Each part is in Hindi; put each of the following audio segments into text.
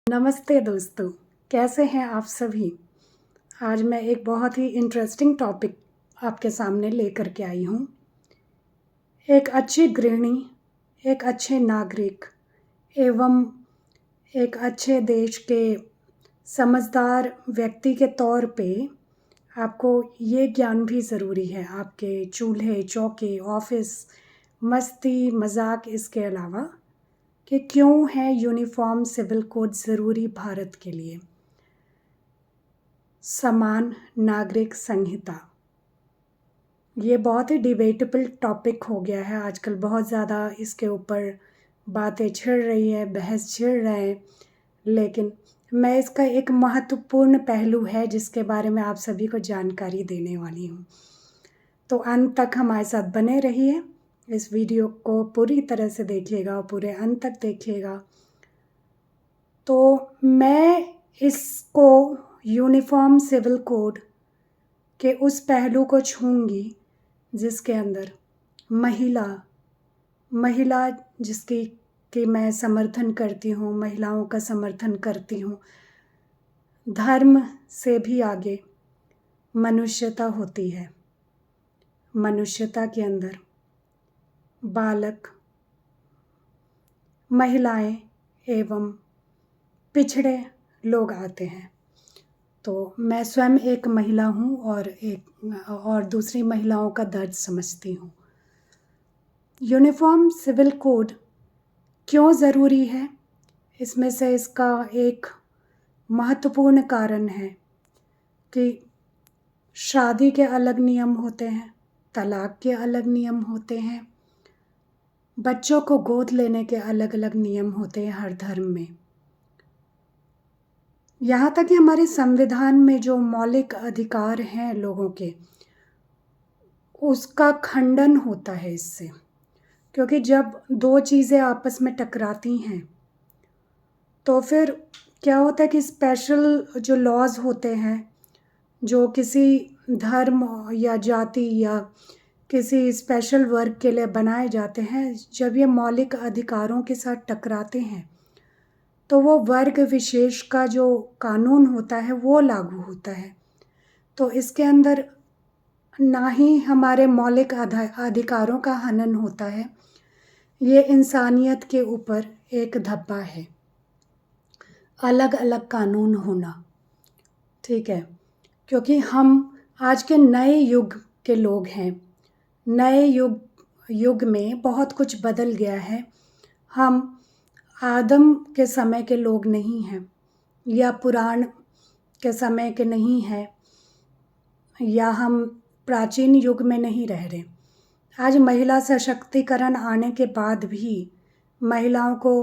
नमस्ते दोस्तों, कैसे हैं आप सभी। आज मैं एक बहुत ही इंटरेस्टिंग टॉपिक आपके सामने लेकर के आई हूँ। एक अच्छी गृहिणी, एक अच्छे नागरिक एवं एक अच्छे देश के समझदार व्यक्ति के तौर पे आपको ये ज्ञान भी ज़रूरी है। आपके चूल्हे चौके ऑफिस मस्ती मजाक इसके अलावा कि क्यों है यूनिफॉर्म सिविल कोड ज़रूरी भारत के लिए। समान नागरिक संहिता ये बहुत ही डिबेटेबल टॉपिक हो गया है आजकल। बहुत ज़्यादा इसके ऊपर बातें छिड़ रही है, बहस छिड़ रहे हैं, लेकिन मैं इसका एक महत्वपूर्ण पहलू है जिसके बारे में आप सभी को जानकारी देने वाली हूँ। तो अंत तक हमारे साथ बने रहिए। इस वीडियो को पूरी तरह से देखिएगा और पूरे अंत तक देखिएगा। तो मैं इसको यूनिफॉर्म सिविल कोड के उस पहलू को छूँगी जिसके अंदर महिला जिसकी कि मैं समर्थन करती हूँ, महिलाओं का समर्थन करती हूँ। धर्म से भी आगे मनुष्यता होती है। मनुष्यता के अंदर बालक, महिलाएं एवं पिछड़े लोग आते हैं। तो मैं स्वयं एक महिला हूँ और दूसरी महिलाओं का दर्द समझती हूँ। यूनिफॉर्म सिविल कोड क्यों ज़रूरी है? इसमें से इसका एक महत्वपूर्ण कारण है कि शादी के अलग नियम होते हैं, तलाक के अलग नियम होते हैं, बच्चों को गोद लेने के अलग अलग नियम होते हैं हर धर्म में। यहाँ तक कि हमारे संविधान में जो मौलिक अधिकार हैं लोगों के, उसका खंडन होता है इससे। क्योंकि जब दो चीज़ें आपस में टकराती हैं तो फिर क्या होता है कि स्पेशल जो लॉज होते हैं जो किसी धर्म या जाति या किसी स्पेशल वर्ग के लिए बनाए जाते हैं, जब ये मौलिक अधिकारों के साथ टकराते हैं तो वो वर्ग विशेष का जो कानून होता है वो लागू होता है। तो इसके अंदर ना ही हमारे मौलिक अधिकारों का हनन होता है, ये इंसानियत के ऊपर एक धब्बा है। अलग अलग कानून होना, ठीक है, क्योंकि हम आज के नए युग के लोग हैं। नए युग में बहुत कुछ बदल गया है। हम आदम के समय के लोग नहीं हैं या पुराण के समय के नहीं हैं या हम प्राचीन युग में नहीं रह रहे। आज महिला सशक्तिकरण आने के बाद भी महिलाओं को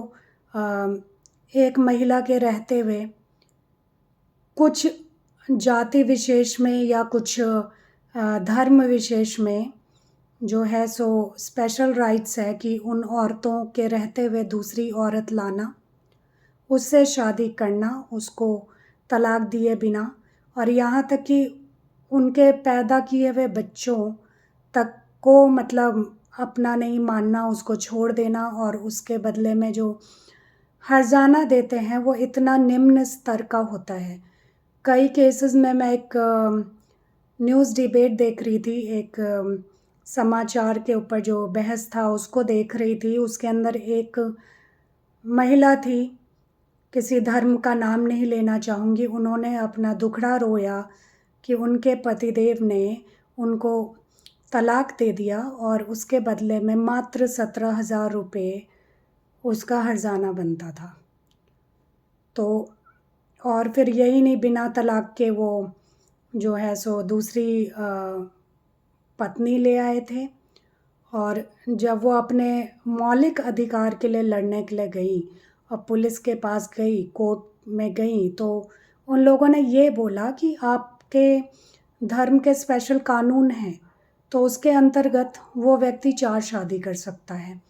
एक महिला के रहते हुए कुछ जाति विशेष में या कुछ धर्म विशेष में जो है सो स्पेशल राइट्स है कि उन औरतों के रहते हुए दूसरी औरत लाना, उससे शादी करना, उसको तलाक दिए बिना, और यहाँ तक कि उनके पैदा किए हुए बच्चों तक को मतलब अपना नहीं मानना, उसको छोड़ देना, और उसके बदले में जो हर्जाना देते हैं वो इतना निम्न स्तर का होता है। कई केसेस में मैं एक न्यूज़ डिबेट देख रही थी, एक समाचार के ऊपर जो बहस था उसको देख रही थी। उसके अंदर एक महिला थी, किसी धर्म का नाम नहीं लेना चाहूँगी, उन्होंने अपना दुखड़ा रोया कि उनके पतिदेव ने उनको तलाक दे दिया और उसके बदले में मात्र 17,000 रुपये उसका हर्जाना बनता था। तो और फिर यही नहीं, बिना तलाक के वो जो है सो दूसरी पत्नी ले आए थे। और जब वो अपने मौलिक अधिकार के लिए लड़ने के लिए गई और पुलिस के पास गई, कोर्ट में गई, तो उन लोगों ने ये बोला कि आपके धर्म के स्पेशल कानून हैं तो उसके अंतर्गत वो व्यक्ति 4 शादी कर सकता है।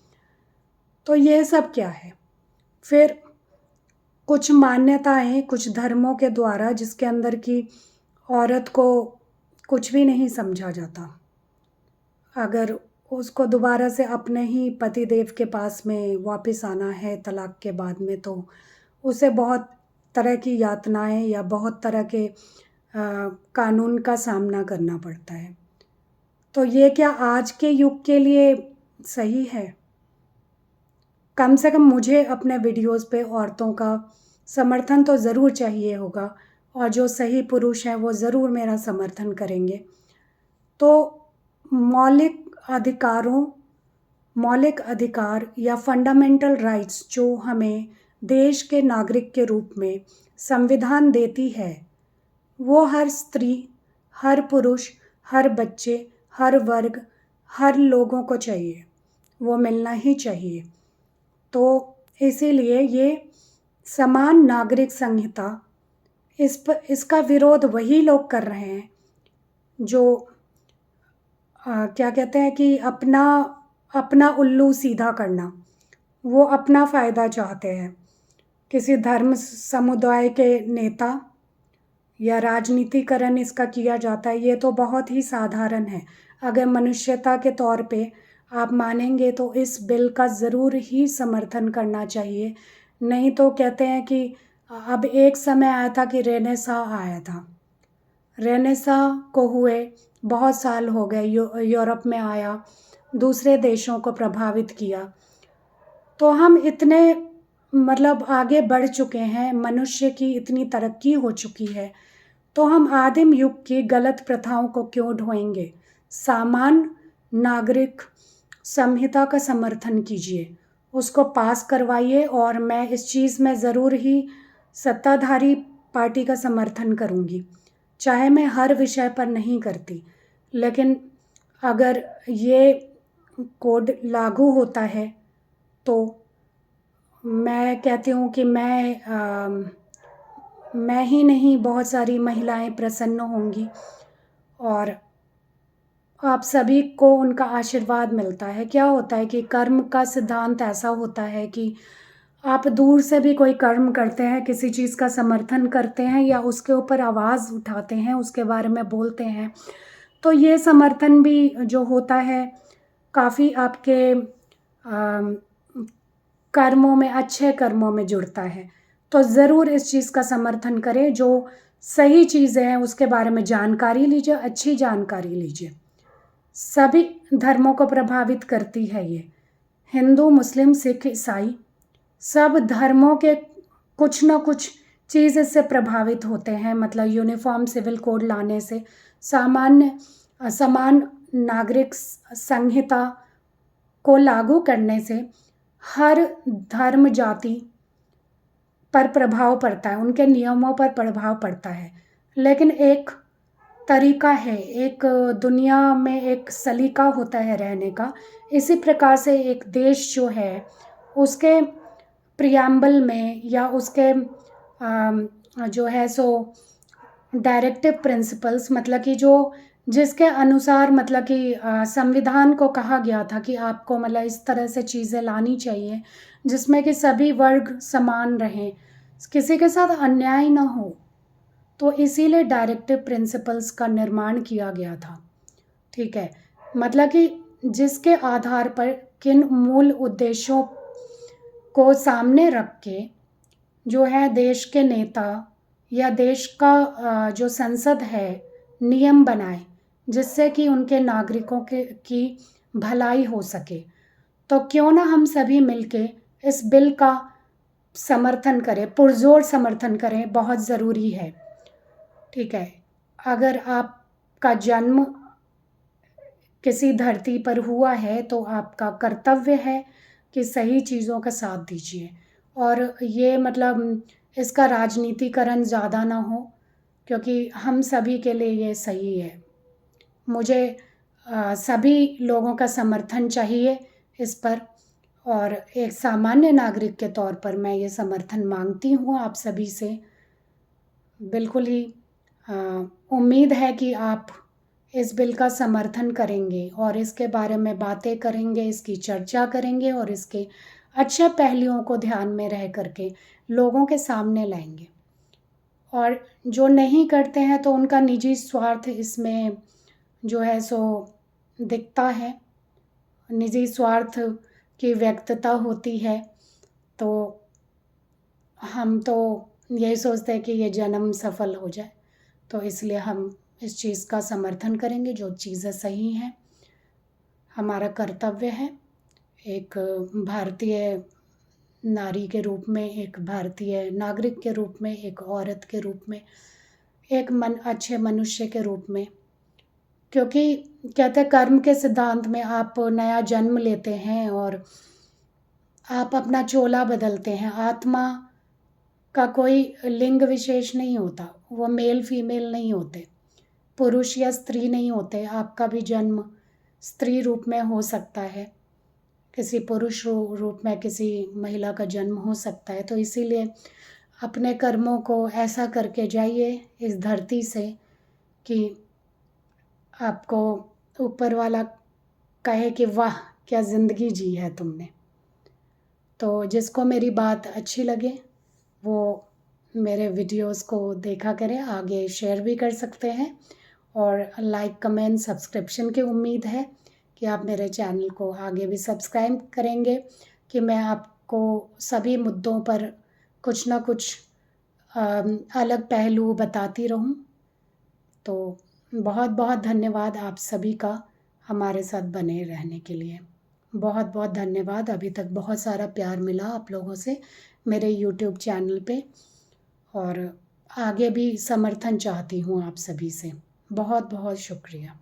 तो ये सब क्या है? फिर कुछ मान्यताएं कुछ धर्मों के द्वारा जिसके अंदर की औरत को कुछ भी नहीं समझा जाता। अगर उसको दोबारा से अपने ही पतिदेव के पास में वापस आना है तलाक के बाद में, तो उसे बहुत तरह की यातनाएं या बहुत तरह के कानून का सामना करना पड़ता है। तो ये क्या आज के युग के लिए सही है? कम से कम मुझे अपने वीडियोस पे औरतों का समर्थन तो ज़रूर चाहिए होगा, और जो सही पुरुष हैं वो ज़रूर मेरा समर्थन करेंगे। तो मौलिक अधिकार या फंडामेंटल राइट्स जो हमें देश के नागरिक के रूप में संविधान देती है, वो हर स्त्री, हर पुरुष, हर बच्चे, हर वर्ग, हर लोगों को चाहिए, वो मिलना ही चाहिए। तो इसीलिए ये समान नागरिक संहिता, इसका विरोध वही लोग कर रहे हैं जो क्या कहते हैं कि अपना उल्लू सीधा करना, वो अपना फ़ायदा चाहते हैं। किसी धर्म समुदाय के नेता या राजनीतिकरण इसका किया जाता है, ये तो बहुत ही साधारण है। अगर मनुष्यता के तौर पे आप मानेंगे तो इस बिल का ज़रूर ही समर्थन करना चाहिए। नहीं तो कहते हैं कि अब एक समय आया था कि रेनेसां आया था, रेनेसां को हुए बहुत साल हो गए, यूरोप में आया, दूसरे देशों को प्रभावित किया। तो हम इतने मतलब आगे बढ़ चुके हैं, मनुष्य की इतनी तरक्की हो चुकी है, तो हम आदिम युग की गलत प्रथाओं को क्यों ढोएंगे? सामान्य नागरिक संहिता का समर्थन कीजिए, उसको पास करवाइए, और मैं इस चीज़ में ज़रूर ही सत्ताधारी पार्टी का समर्थन करूँगी। चाहे मैं हर विषय पर नहीं करती, लेकिन अगर ये कोड लागू होता है तो मैं कहती हूँ कि मैं ही नहीं, बहुत सारी महिलाएं प्रसन्न होंगी, और आप सभी को उनका आशीर्वाद मिलता है। क्या होता है कि कर्म का सिद्धांत ऐसा होता है कि आप दूर से भी कोई कर्म करते हैं, किसी चीज़ का समर्थन करते हैं या उसके ऊपर आवाज़ उठाते हैं, उसके बारे में बोलते हैं, तो ये समर्थन भी जो होता है काफ़ी आपके कर्मों में, अच्छे कर्मों में जुड़ता है। तो ज़रूर इस चीज़ का समर्थन करें, जो सही चीज़ें हैं उसके बारे में जानकारी लीजिए, अच्छी जानकारी लीजिए। सभी धर्मों को प्रभावित करती है ये, हिंदू, मुस्लिम, सिख, ईसाई, सब धर्मों के कुछ ना कुछ चीज़ इससे प्रभावित होते हैं। मतलब यूनिफॉर्म सिविल कोड लाने से, समान नागरिक संहिता को लागू करने से हर धर्म जाति पर प्रभाव पड़ता है, उनके नियमों पर प्रभाव पड़ता है। लेकिन एक तरीका है, एक दुनिया में एक सलीका होता है रहने का। इसी प्रकार से एक देश जो है उसके प्रियम्बल में या उसके जो है सो डायरेक्टिव प्रिंसिपल्स, मतलब कि जो जिसके अनुसार, मतलब कि संविधान को कहा गया था कि आपको मतलब इस तरह से चीज़ें लानी चाहिए जिसमें कि सभी वर्ग समान रहें, किसी के साथ अन्याय ना हो। तो इसीलिए डायरेक्टिव प्रिंसिपल्स का निर्माण किया गया था। ठीक है, मतलब कि जिसके आधार पर किन मूल उद्देश्यों को सामने रख के जो है देश के नेता या देश का जो संसद है नियम बनाए, जिससे कि उनके नागरिकों की भलाई हो सके। तो क्यों ना हम सभी मिलके इस बिल का समर्थन करें, पुरजोर समर्थन करें, बहुत ज़रूरी है। ठीक है, अगर आपका जन्म किसी धरती पर हुआ है तो आपका कर्तव्य है कि सही चीज़ों का साथ दीजिए, और ये मतलब इसका राजनीतिकरण ज़्यादा ना हो, क्योंकि हम सभी के लिए ये सही है। मुझे सभी लोगों का समर्थन चाहिए इस पर, और एक सामान्य नागरिक के तौर पर मैं ये समर्थन मांगती हूँ आप सभी से। बिल्कुल ही उम्मीद है कि आप इस बिल का समर्थन करेंगे और इसके बारे में बातें करेंगे, इसकी चर्चा करेंगे, और इसके अच्छे पहलुओं को ध्यान में रह करके लोगों के सामने लाएंगे। और जो नहीं करते हैं तो उनका निजी स्वार्थ इसमें जो है सो दिखता है, निजी स्वार्थ की व्यक्तता होती है। तो हम तो यही सोचते हैं कि ये जन्म सफल हो जाए। तो इसलिए हम इस चीज़ का समर्थन करेंगे, जो चीज़ें सही हैं। हमारा कर्तव्य है एक भारतीय नारी के रूप में, एक भारतीय नागरिक के रूप में, एक औरत के रूप में, एक अच्छे मनुष्य के रूप में। क्योंकि कहते हैं कर्म के सिद्धांत में आप नया जन्म लेते हैं और आप अपना चोला बदलते हैं। आत्मा का कोई लिंग विशेष नहीं होता, वो मेल फीमेल नहीं होते, पुरुष या स्त्री नहीं होते। आपका भी जन्म स्त्री रूप में हो सकता है, किसी पुरुष रूप में किसी महिला का जन्म हो सकता है। तो इसीलिए अपने कर्मों को ऐसा करके जाइए इस धरती से कि आपको ऊपर वाला कहे कि वाह क्या ज़िंदगी जी है तुमने। तो जिसको मेरी बात अच्छी लगे वो मेरे वीडियोस को देखा करें, आगे शेयर भी कर सकते हैं। और लाइक कमेंट सब्सक्रिप्शन की उम्मीद है कि आप मेरे चैनल को आगे भी सब्सक्राइब करेंगे, कि मैं आपको सभी मुद्दों पर कुछ ना कुछ अलग पहलू बताती रहूं। तो बहुत बहुत धन्यवाद आप सभी का हमारे साथ बने रहने के लिए। बहुत बहुत धन्यवाद। अभी तक बहुत सारा प्यार मिला आप लोगों से मेरे यूट्यूब चैनल पे, और आगे भी समर्थन चाहती हूँ आप सभी से। बहुत बहुत शुक्रिया।